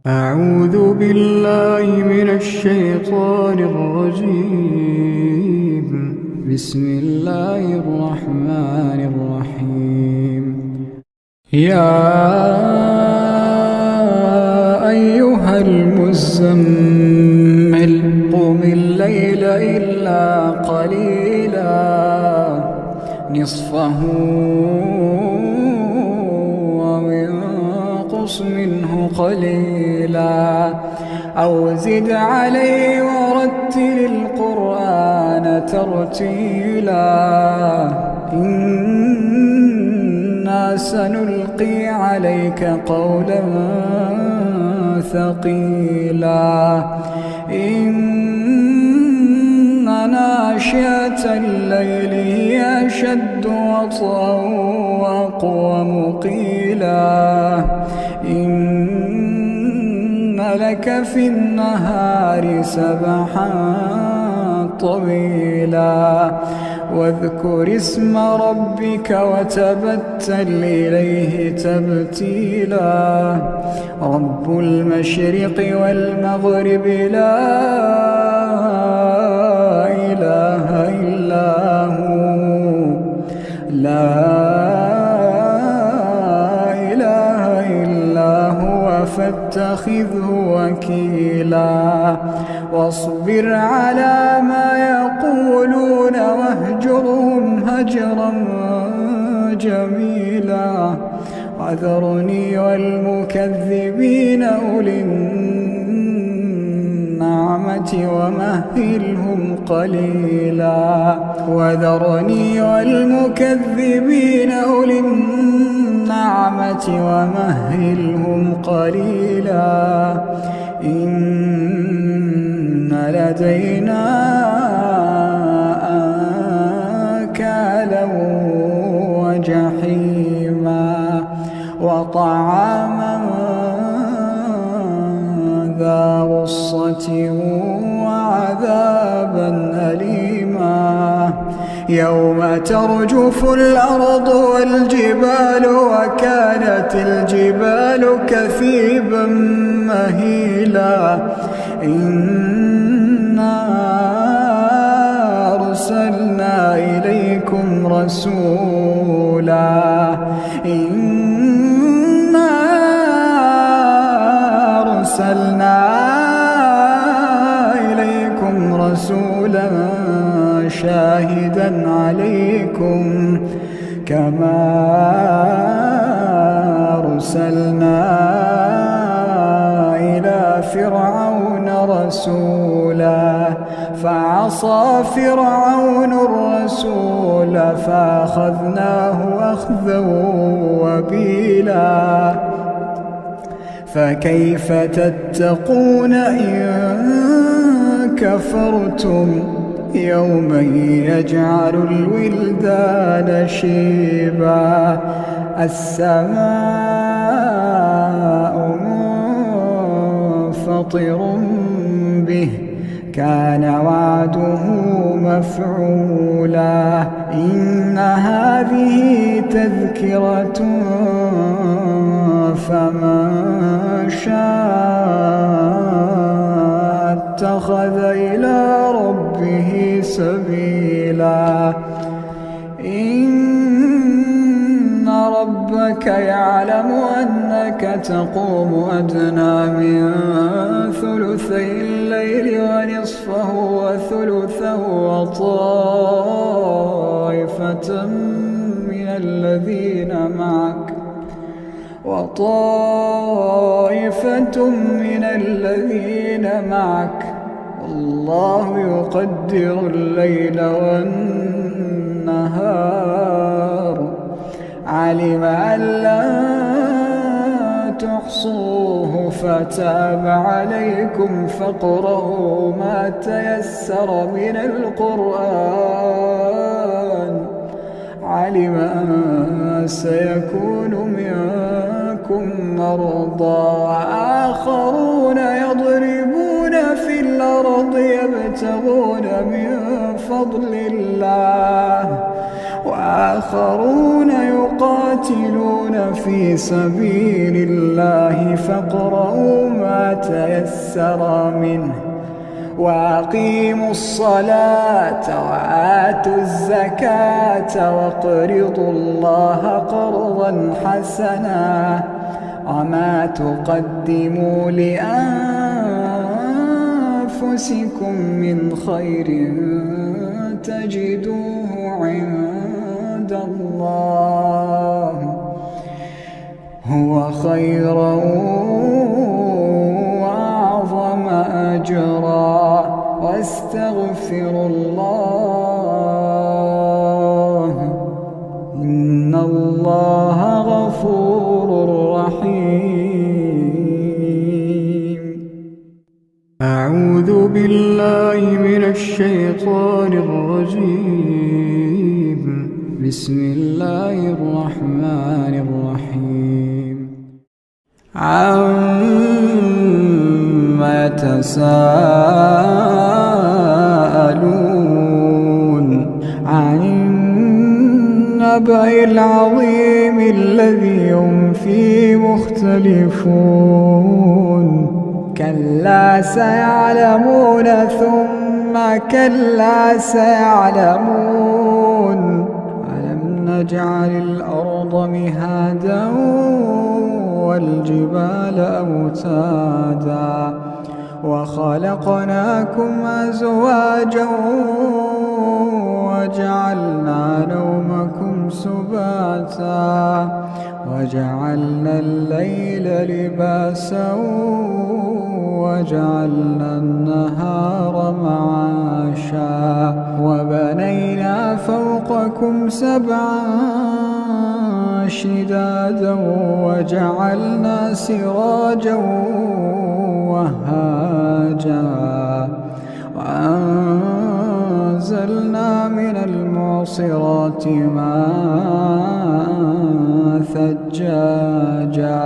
أعوذ بالله من الشيطان الرجيم. بسم الله الرحمن الرحيم. يا أيها المزمل قم الليل إلا قليلا نصفه وانقص منه قليلا أو زد عليه ورتل القرآن ترتيلا إنا سنلقي عليك قولا ثقيلا إن ناشئة الليل هي أشد وطئا وأقوم قيلا إن لك في النهار سبحا طويلا واذكر اسم ربك وتبتل إليه تبتيلا رب المشرق والمغرب لا إله إلا هو فاتخذه وكيلا واصبر على ما يقولون واهجرهم هجرا جميلا وذرني والمكذبين أولي النعمة ومهلهم قليلا وذرني والمكذبين أولي النعمة ومهلهم قليلا إن لدينا أنكالا وجحيما وطعاما ذا غصة وعذابا أليما يوم ترجف الأرض والجبال وكانت الجبال كثيبا مهيلا إنا أرسلنا إليكم رسولا شاهدا عليكم كما أرسلنا إلى فرعون رسولا فعصى فرعون الرسول فأخذناه أخذا وبيلا فكيف تتقون إن كفرتم يوما يجعل الولدان شيبا السماء منفطر به كان وعده مفعولا إن هذه تذكرة فمن شاء اتخذ إلى ربه سبيلا إن ربك يعلم أنك تقوم أدنى من ثلثي الليل ونصفه وثلثه وطائفة من الذين معك الله يقدر الليل والنهار علم أن لا تحصوه فتاب عليكم فاقرؤوا ما تيسر من القرآن علم أن سيكون منكم مرضى وآخرون يضربون في الأرض يبتغون من فضل الله وآخرون يقاتلون في سبيل الله فاقرؤوا ما تيسر منه وأقيموا الصلاة وآتوا الزكاة وأقرضوا الله قرضا حسنا وما تقدموا لأنفسكم من خير تجدوه عند الله هو خيرا وأعظم أجرا واستغفروا الله إن الله غفور رحيم. أعوذ بالله من الشيطان الرجيم. بسم الله الرحمن الرحيم. عما يتساءلون عن النبأ العظيم الذي هم فيه مختلفون كلا سيعلمون ثم كلا سيعلمون ألم نجعل الأرض مهادا والجبال أوتادا وخلقناكم أزواجا وجعلنا نومكم سباتا وجعلنا الليل لباسا وجعلنا النهار معاشا وبنينا فوقكم سبعا شدادا وجعلنا سراجا وهاجا وأنزلنا من المعصرات ماء ثجاجا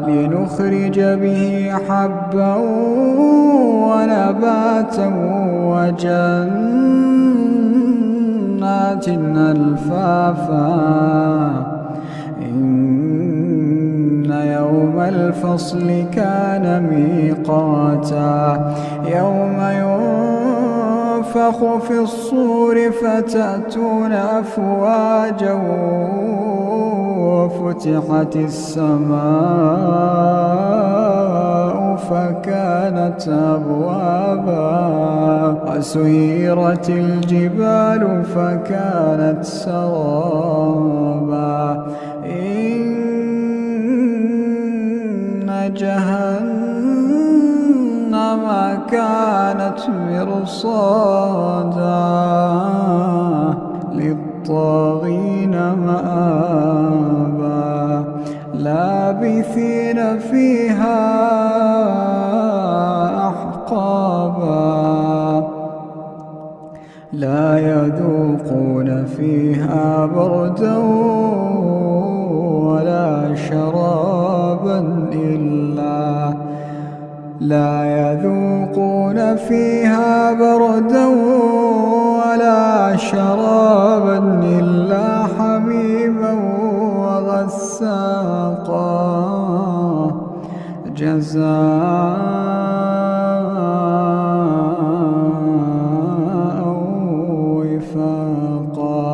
لنخرج به حبا ونباتا وجنات ألفافا إن يوم الفصل كان ميقاتا يوم ينفخ في الصور فتأتون أفواجا وفتحت السماء فكانت أبوابا وسيرت الجبال فكانت سرابا إن جهنم كانت مرصادا للطاغين مآبا لابثين فيها أحقابا لا يذوقون فيها بردا ولا شرابا لا يذوقون فيها بردا ولا شرابا إلا حميما وغساقا جزاء وفاقا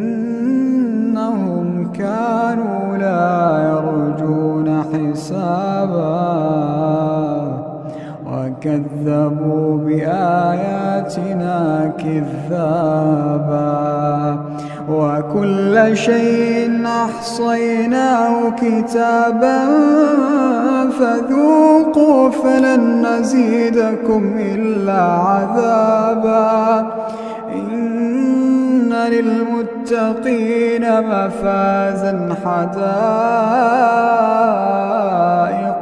إنهم كانوا لا يرجون حسابا وكذبوا بآياتنا كذابا وكل شيء أحصيناه كتابا فذوقوا فلن نزيدكم إلا عذابا إن للمتقين مفازا حدائق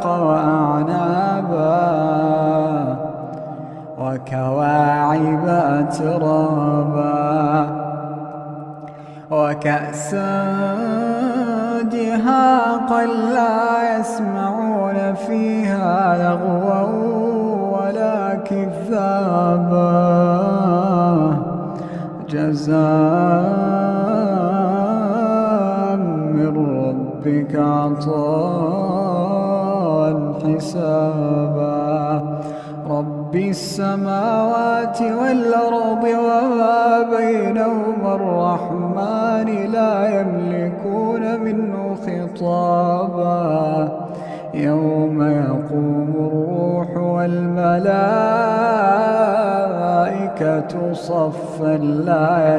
وأعنابا وكواعب أترابا وكأسا دهاقا لا يسمعون فيها لغوا ولا كذابا جزاء من ربك عطاء حسابا رب السماوات والأرض وما بينهما الرحمن لا يملكون منه خطابا يوم يقوم الروح والملائكة صفا لا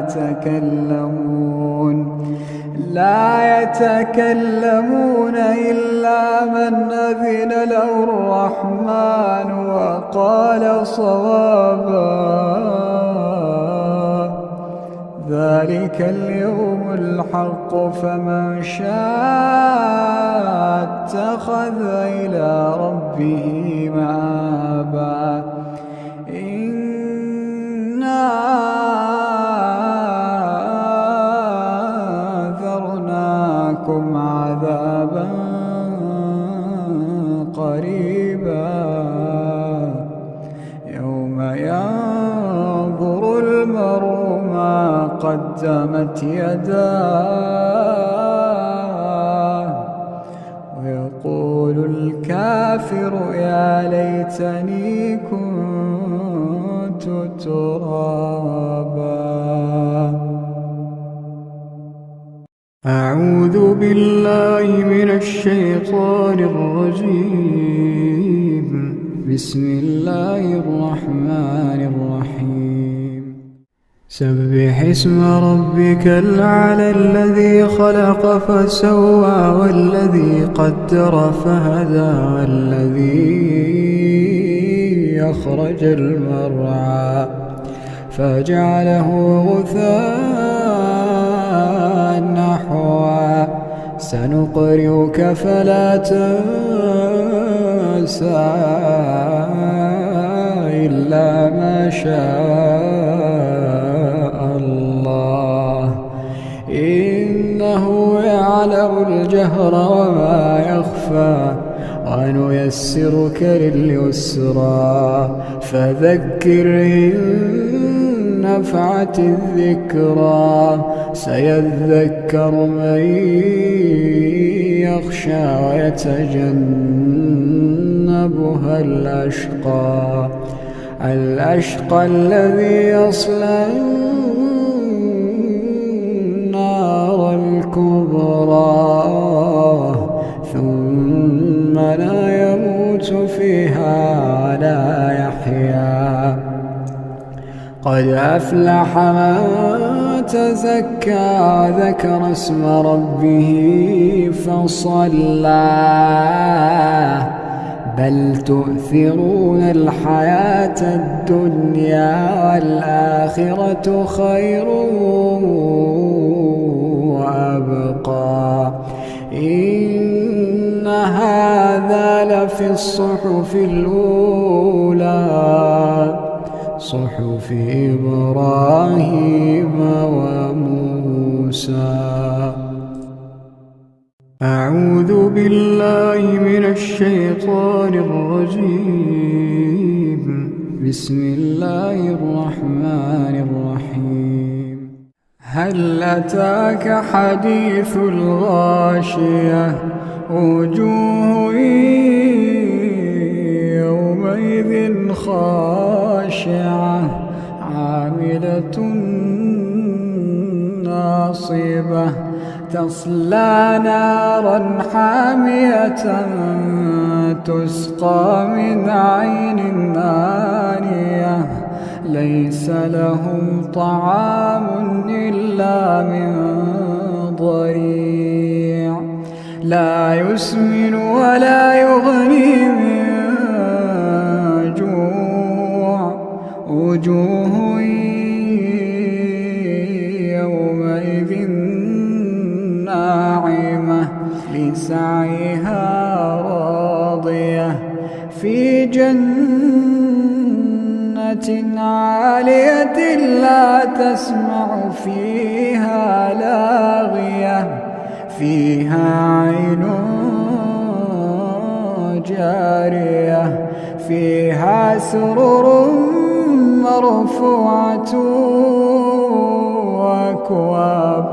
يتكلمون إلا من أذن له الرحمن وقال صوابا ذلك اليوم الحق فمن شاء اتخذ إلى ربه مآبا إنا أنذرناكم عذابا قريبا يوم ينظر المرء ما قدمت يداه ويقول الكافر يا ليتني كنت ترابا. أعوذ بالله من الشيطان الرجيم. بسم الله الرحمن الرحيم. سبح اسم ربك الأعلى الذي خلق فسوى والذي قدر فهدى والذي أخرج المرعى فجعله غثاء نحوا سنقرئك فلا تنسى إلا ما شاء الله إنه يعلم الجهر وما يخفى ونيسرك لليسرى فذكر إن نفعت الذكرى سيذكر من يخشى ويتجنبها الأشقى الذي يصلى النار الكبرى ثم لا يموت فيها ولا يحيا قد أفلح من تزكى ذكر اسم ربه فصلى بل تؤثرون الحياة الدنيا والآخرة خير وأبقى إن هذا لفي الصحف الأولى صحف إبراهيم وموسى. أعوذ بالله من الشيطان الرجيم. بسم الله الرحمن الرحيم. هل أتاك حديث الغاشية وجوه يومئذ خاشعة عاملة ناصبة تصلى نارا حامية تسقى من عين آنية ليس لهم طعام إلا من ضريع لا يسمن ولا يغني من جوع وجوه يومئذ ناعمة لسعيها راضية في جنة عالية لا تسمع فيها لاغية فيها عين جارية فيها سرر مرفوعة وأكواب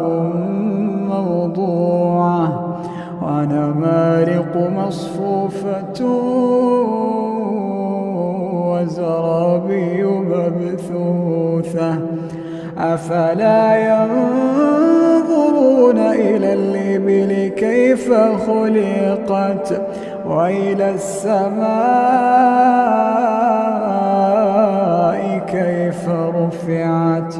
موضوعة ونمارق مصفوفة وزرابي مبثوثة أفلا ينظرون إلى الإبل كيف خلقت وإلى السماء كيف رفعت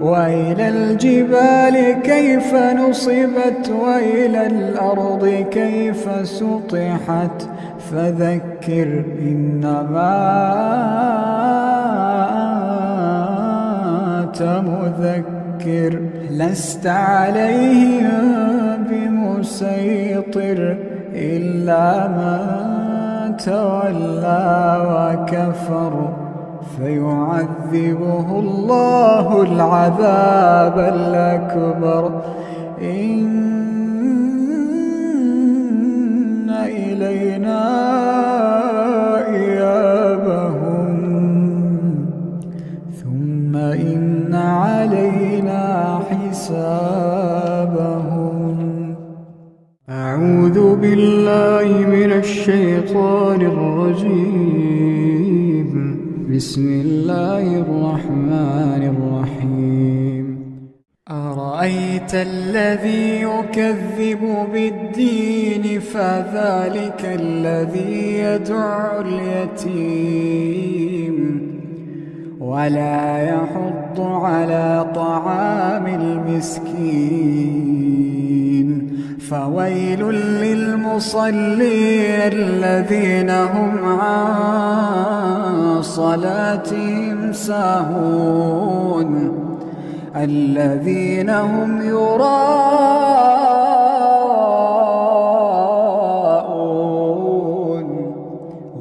وإلى الجبال كيف نصبت وإلى الأرض كيف سطحت فذكر إنما أنت مذكر لست عليهم بمسيطر إلا من تولى وكفر فيعذبه الله العذاب الأكبر إن إلينا إيابهم ثم إن علينا حسابهم. أعوذ بالله من الشيطان الرجيم. بسم الله الرحمن الرحيم. أرأيت الذي يكذب بالدين فذلك الذي يدع اليتيم ولا يحض على طعام المسكين فويل للمصلين الذين هم عن صلاتهم ساهون الذين هم يراءون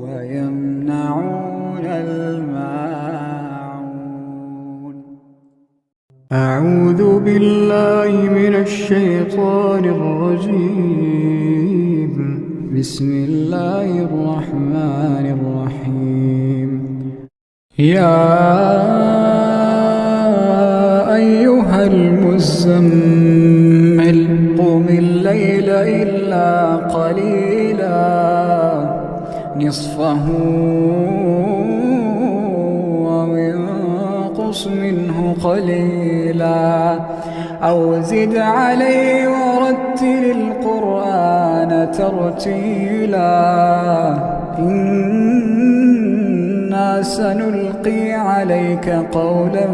ويمنعون الماعون. أعوذ بالله من الشيطان الرجيم. بسم الله الرحمن الرحيم. يا أيها المزمل قم الليل إلا قليلا نصفه وانقص منه قليلا أو زد عليه ورتل القرآن ترتيلا إنا سنلقي عليك قولا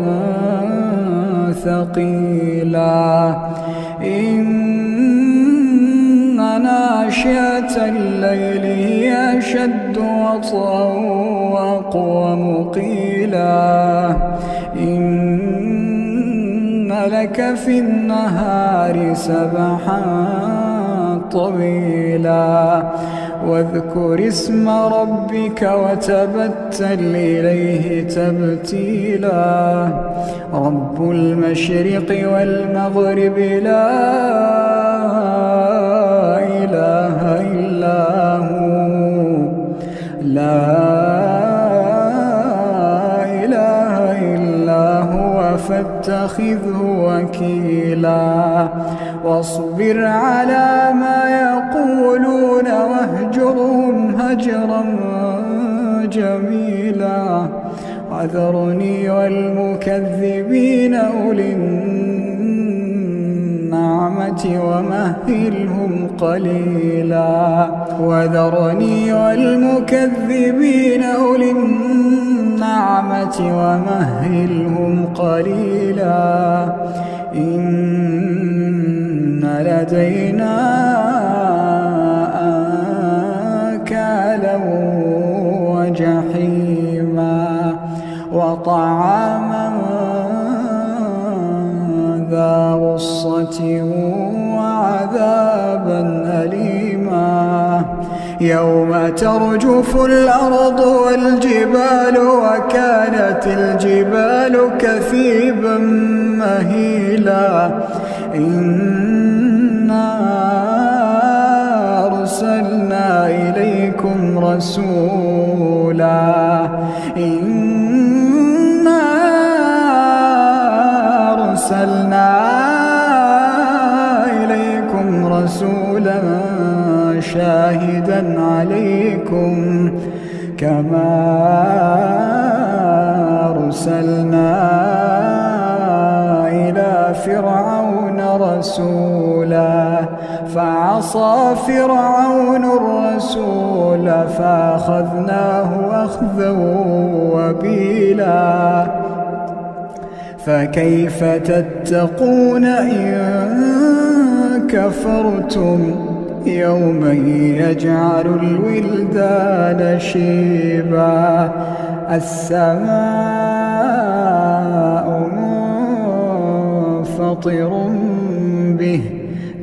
ثقيلا إن ناشئة الليل هي أشد وطئا وأقوم قيلا إن لك في النهار سبحا طويلا واذكر اسم ربك وتبتل إليه تبتيلا رب المشرق والمغرب لا إله إلا هو فاتخذه وكيلا واصبر على ما يقولون واهجرهم هجرا جميلا وذرني والمكذبين أولي النعمة ومهلهم قليلا وذرني والمكذبين أولي النعمة ومهلهم قليلا إن لدينا أنكالا وجحيما وطعاما ذا غصة وعذابا أليما يوم ترجف الأرض والجبال وكانت الجبال كثيبا مهيلا إنا أرسلنا إليكم رسولا إنا أرسلنا إليكم رسولا شاهدا كما أرسلنا إلى فرعون رسولا فعصى فرعون الرسول فأخذناه أخذا وبيلا فكيف تتقون إن كفرتم يوما يجعل الولدان شيبا السماء منفطر به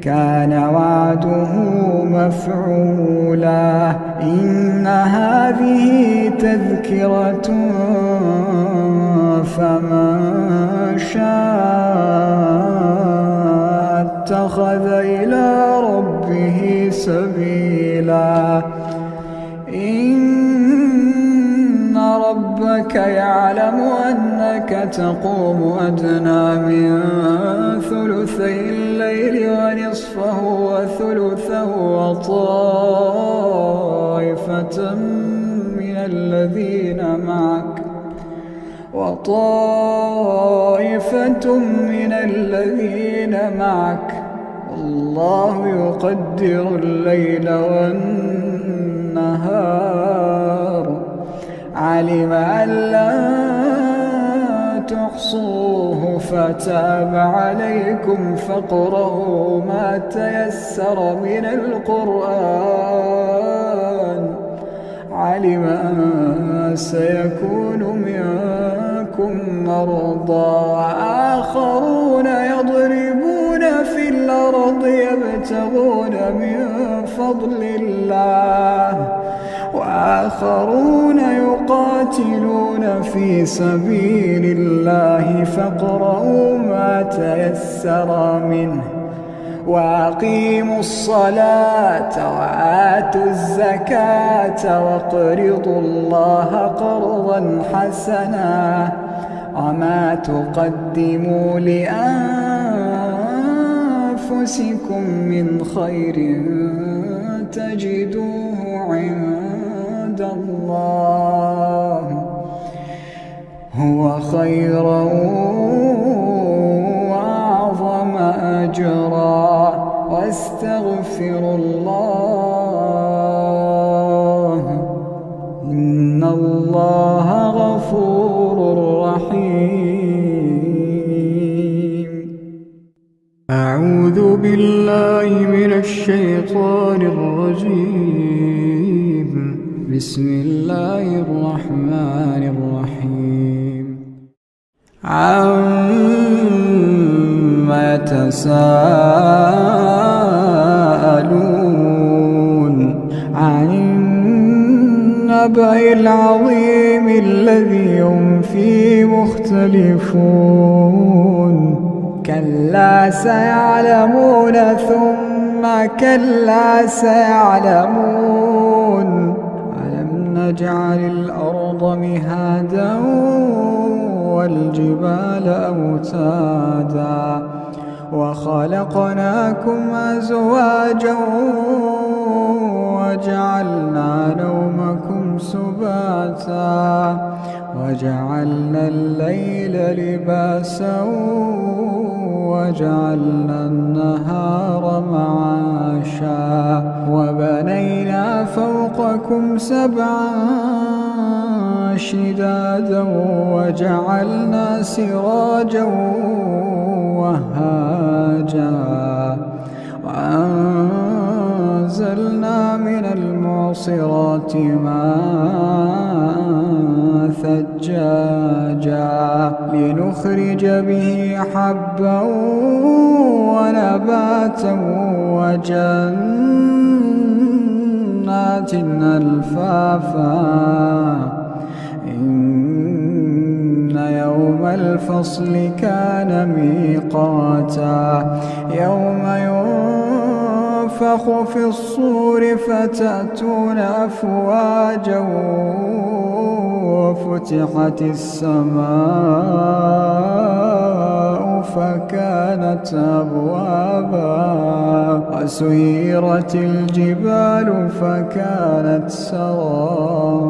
كان وعده مفعولا إن هذه تذكرة فمن شاء اتخذ إلى ربه سبيلا إن ربك يعلم أنك تقوم أدنى من ثلثي الليل ونصفه وثلثه وطائفة من الذين معك والله يقدر الليل والنهار علم أن لا تحصوه فتاب عليكم فاقرؤوا ما تيسر من القرآن علم أن سيكون منكم مرضى وآخرون يضربون في الأرض يبتغون من فضل الله وآخرون يقاتلون في سبيل الله فاقرؤوا ما تيسر منه وأقيموا الصلاة وآتوا الزكاة واقرضوا الله قرضا حسنا وما تقدموا لأنفسكم من خير تجدوه عند الله هو خيرا وأعظم أجرا واستغفروا الله إن الله غفور رحيم أعوذ بالله من الشيطان الرجيم بسم الله الرحمن الرحيم عما يتساءلون عن النبأ العظيم الذي هم فيه مختلفون كلا سيعلمون ثم كلا سيعلمون ألم نجعل الأرض مهادا والجبال أوتادا وخلقناكم أزواجا وجعلنا نومكم سباتا وجعلنا الليل لباسا وجعلنا النهار معاشا وبنينا فوقكم سبعا شدادا وجعلنا سراجا وهاجا وأنزلنا من المعصرات ماء ثجاجا لنخرج به حبا ونباتا وجنات ألفافا إن يوم الفصل كان ميقاتا يوم ينفخ في الصور فتأتون أفواجا وفتحت السماء فكانت أبوابا وسيرت الجبال فكانت سرابا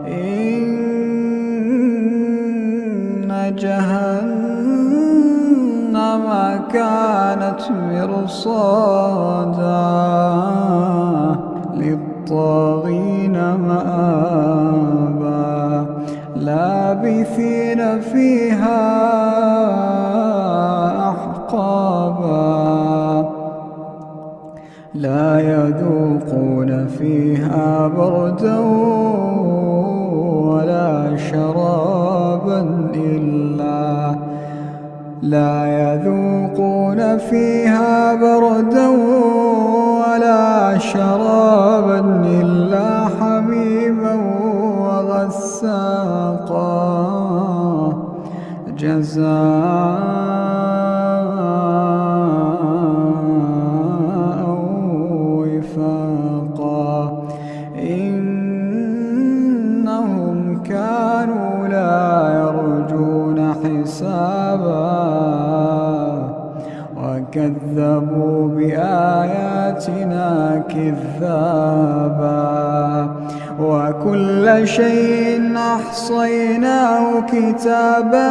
إن جهنم كانت مرصادا للطاغين مآبا لابثين فيها أحقابا لا يذوقون فيها بردا ولا شرابا لا يذوقون فيها بردا ولا شرابا إلا حميما وغساقا جزاء وفاقا إنهم كانوا لا يرجون حسابا وكذبوا بآياتنا كذابا وكل شيء أحصيناه كتابا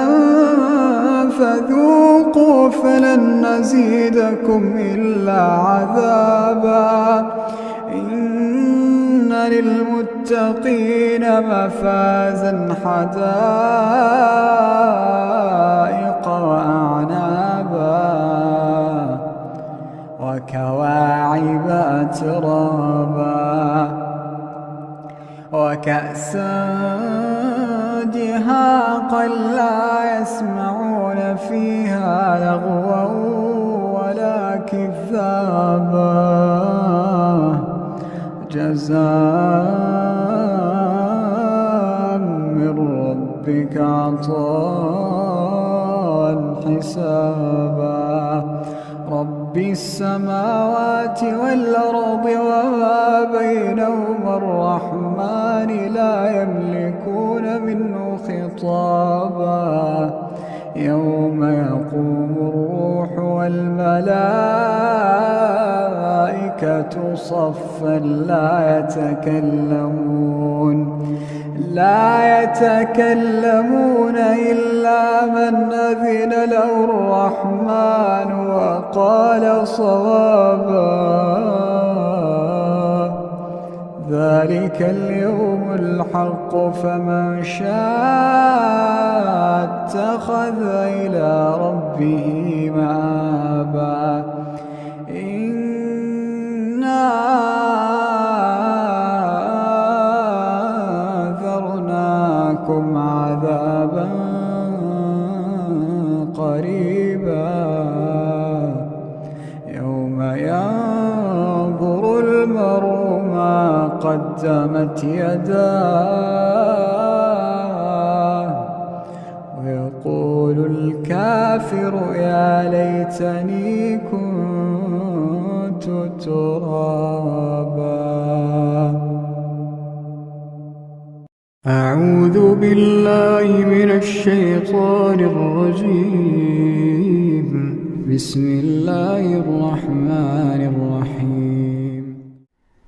فذوقوا فلن نزيدكم إلا عذابا إن للمتقين مفازا حدائق وأعنابا وكواعب أترابا وكأسا دهاقا لا يسمعون فيها لغوا ولا كذابا جزاء من ربك عطاء حسابا رب السماوات والأرض وما بينهما الرحمن لا يملكون منه خطابا يوم يقوم الروح والملائكة صفا لا يتكلمون إلا من أذن له الرحمن وقال صوابا ذلك اليوم الحق فمن شاء اتخذ إلى ربه مآبا إنا أنذرناكم عذابا قريبا يوم ينظر المرء ما قدمت يداه ويقول الكافر يا ليتني كنت ترابا. أعوذ بالله من الشيطان الرجيم. بسم الله الرحمن الرحيم.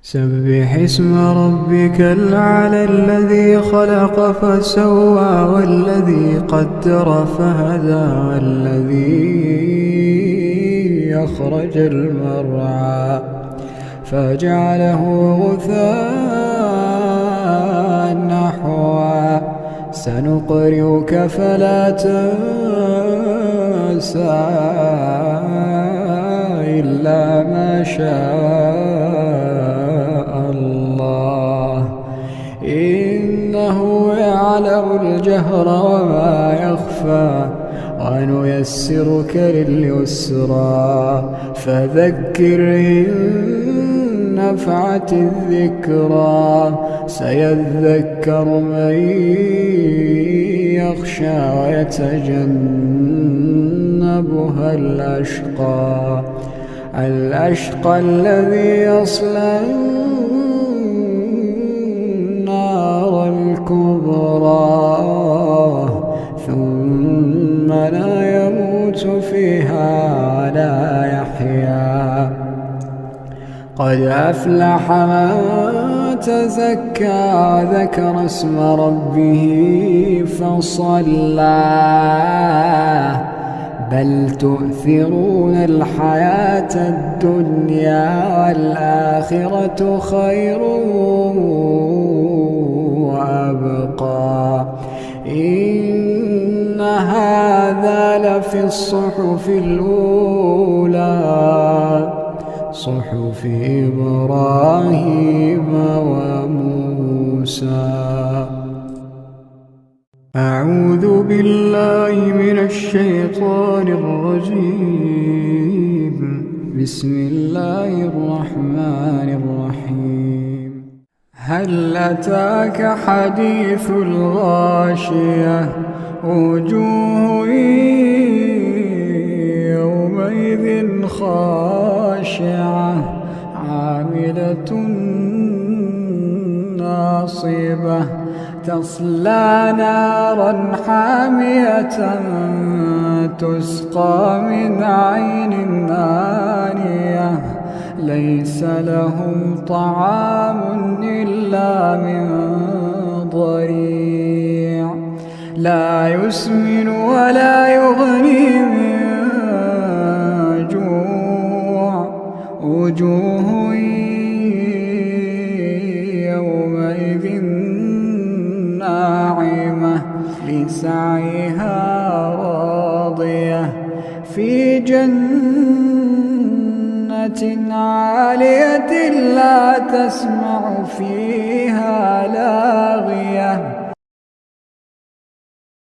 سبح اسم ربك الأعلى الذي خلق فسوى والذي قدر فهدى والذي أخرج المرعى فجعله غثاء نحوا سنقرئك فلا تنسى إلا ما شاء الله إنه يعلم الجهر وما يخفى ونيسرك لليسرى فذكر إن نفعت الذكرى سيذكر من يخشى ويتجنبها الأشقى الذي يصلى النار الكبرى ثم لا يموت يموت فيها ولا يحيا. قد أفلح من تزكى وذكر اسم ربه فصلى بل تؤثرون الحياة الدنيا والآخرة خير وأبقى. إن هذا لفي الصحف الأولى صحف إبراهيم وموسى. أعوذ بالله من الشيطان الرجيم. بسم الله الرحمن الرحيم. هل أتاك حديث الغاشية وجوه يومئذ خاشعة عاملة ناصبة تصلى نارا حامية تسقى من عين آنية ليس لهم طعام إلا من ضريع لا يسمن ولا يغني من جوع. وجوه يومئذ ناعمة لسعيها راضية في جنة عالية لا تسمع فيها لاغية